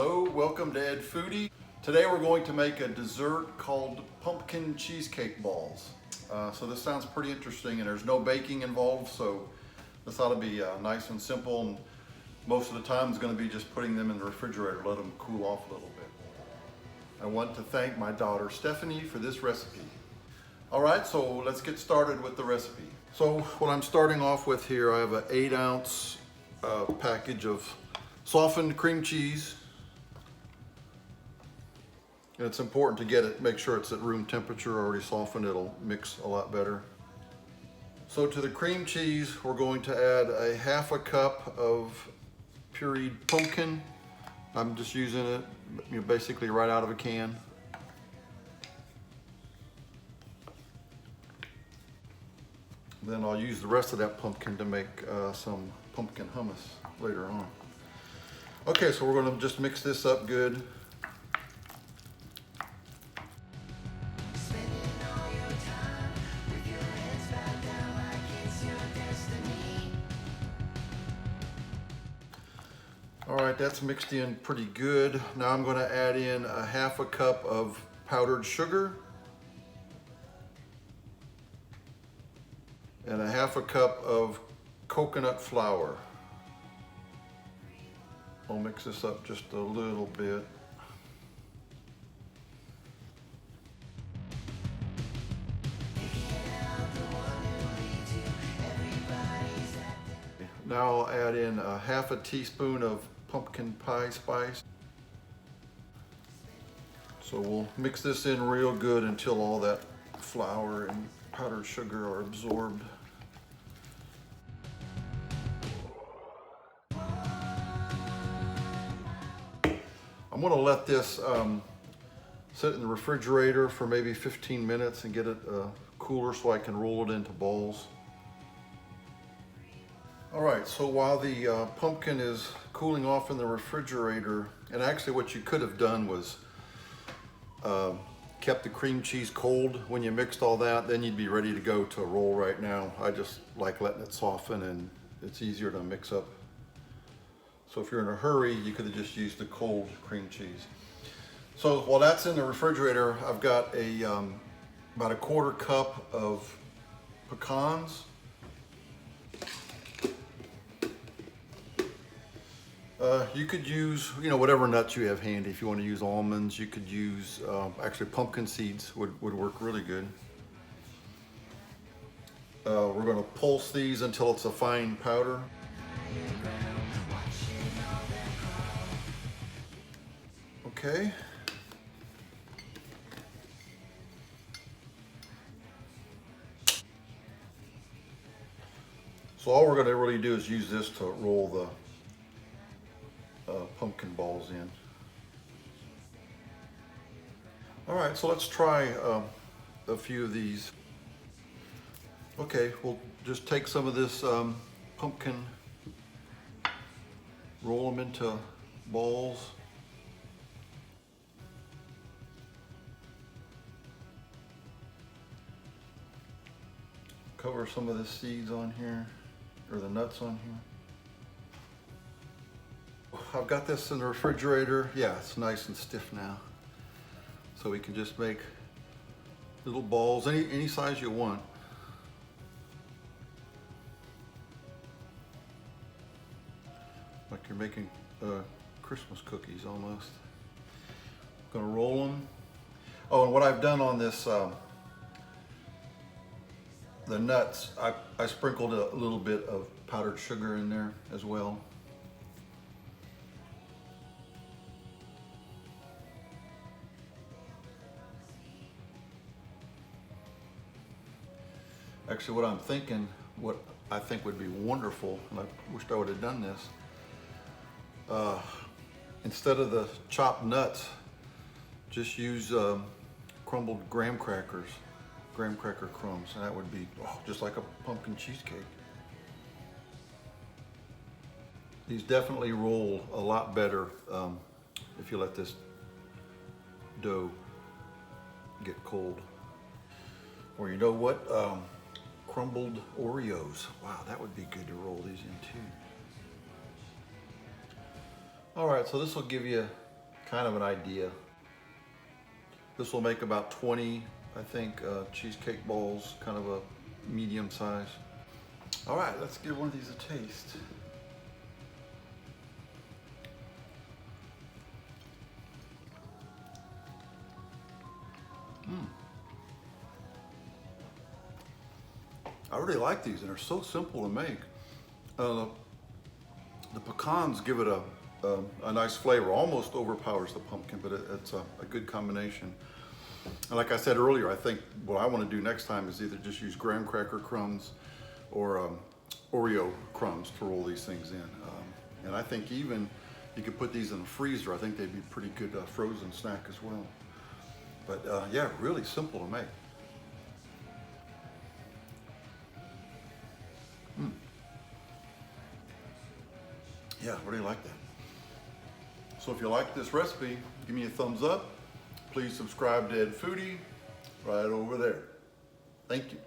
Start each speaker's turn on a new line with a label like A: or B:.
A: Hello, welcome to Ed Foodie. Today we're going to make a dessert called pumpkin cheesecake balls. So this sounds pretty interesting, and there's no baking involved, so this ought to be nice and simple, and most of the time it's going to be just putting them in the refrigerator, let them cool off a little bit. I want to thank my daughter Stephanie for this recipe. All right, so let's get started with the recipe. So what I'm starting off with here, I have an 8-ounce package of softened cream cheese. And it's important to get it, make sure it's at room temperature, already softened, it'll mix a lot better. So to the cream cheese, we're going to add a 1/2 cup of pureed pumpkin. I'm just using it, basically right out of a can. Then I'll use the rest of that pumpkin to make some pumpkin hummus later on. Okay, so we're going to just mix this up good. All right, that's mixed in pretty good. Now I'm going to add in a 1/2 cup of powdered sugar and a 1/2 cup of coconut flour. I'll mix this up just a little bit. Now I'll add in a 1/2 teaspoon of pumpkin pie spice. So we'll mix this in real good until all that flour and powdered sugar are absorbed. I'm going to let this sit in the refrigerator for maybe 15 minutes and get it cooler so I can roll it into balls. All right, so while the pumpkin is cooling off in the refrigerator, and actually what you could have done was kept the cream cheese cold when you mixed all that, then you'd be ready to go to roll right now. I just like letting it soften, and it's easier to mix up. So if you're in a hurry, you could have just used the cold cream cheese. So while that's in the refrigerator, I've got about a 1/4 cup of pecans. You could use, whatever nuts you have handy. If you want to use almonds, you could use, actually pumpkin seeds would work really good. We're going to pulse these until it's a fine powder. Okay. So all we're going to really do is use this to roll the pumpkin balls in. All right, so let's try a few of these. Okay, we'll just take some of this pumpkin, roll them into balls. Cover some of the seeds on here, or the nuts on here. I've got this in the refrigerator. Yeah, it's nice and stiff now. So we can just make little balls, any size you want. Like you're making Christmas cookies almost. I'm gonna roll them. Oh, and what I've done on this, the nuts, I sprinkled a little bit of powdered sugar in there as well. Actually, what I think would be wonderful, and I wished I would have done this, instead of the chopped nuts, just use crumbled graham cracker crumbs, and that would be just like a pumpkin cheesecake. These definitely roll a lot better if you let this dough get cold. Or you know what? Crumbled Oreos. Wow, that would be good to roll these in too. All right, so this will give you kind of an idea. This will make about 20, I think, cheesecake balls, kind of a medium size. All right, let's give one of these a taste. I really like these, and they're so simple to make. The pecans give it a nice flavor, almost overpowers the pumpkin, but it's a good combination. And like I said earlier, I think what I want to do next time is either just use graham cracker crumbs or Oreo crumbs to roll these things in. And I think even you could put these in the freezer. I think they'd be pretty good frozen snack as well. But yeah, really simple to make. Yeah, I really like that. So if you like this recipe, give me a thumbs up. Please subscribe to Ed Foodie right over there. Thank you.